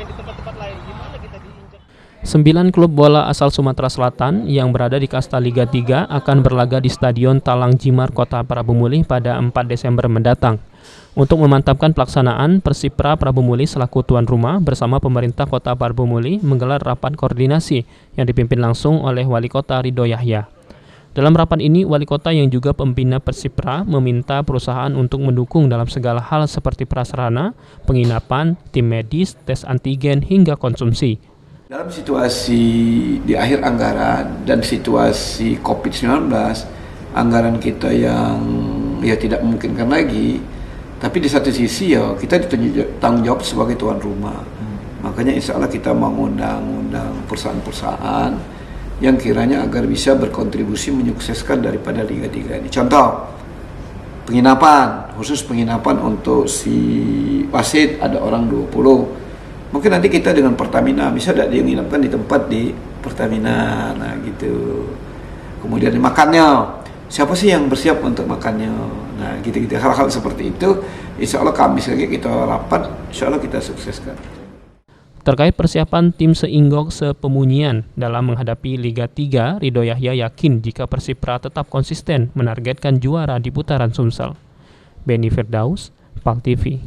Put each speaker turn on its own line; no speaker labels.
di tempat-tempat lain, gimana kita diinjak?
9 klub bola asal Sumatera Selatan yang berada di kasta Liga 3 akan berlaga di Stadion Talang Jimar, Kota Prabu Mulih pada 4 Desember mendatang. Untuk memantapkan pelaksanaan, Persipra Prabu Mulih selaku tuan rumah bersama pemerintah Kota Prabu Mulih menggelar rapat koordinasi yang dipimpin langsung oleh Wali Kota Ridho Yahya. Dalam rapat ini, Wali Kota yang juga pembina Persipra meminta perusahaan untuk mendukung dalam segala hal seperti prasarana, penginapan, tim medis, tes antigen, hingga konsumsi.
Dalam situasi di akhir anggaran dan situasi COVID-19, anggaran kita yang tidak memungkinkan lagi, tapi di satu sisi kita ditanggung jawab sebagai tuan rumah. Makanya insya Allah kita mengundang perusahaan-perusahaan yang kiranya agar bisa berkontribusi menyukseskan daripada Liga 3 ini. Contoh, penginapan, khusus penginapan untuk si wasit ada orang 20. Mungkin nanti kita dengan Pertamina, bisa tidak dia menginapkan di tempat di Pertamina, nah gitu. Kemudian makannya, siapa sih yang bersiap untuk makannya? Nah gitu-gitu, hal-hal seperti itu, insya Allah Kamis lagi kita rapat, insya Allah kita sukseskan.
Terkait persiapan tim seinggok sepemunyian dalam menghadapi Liga 3, Ridho Yahya yakin jika Persipra tetap konsisten menargetkan juara di putaran Sumsel. Benny Firdaus, PAL TV.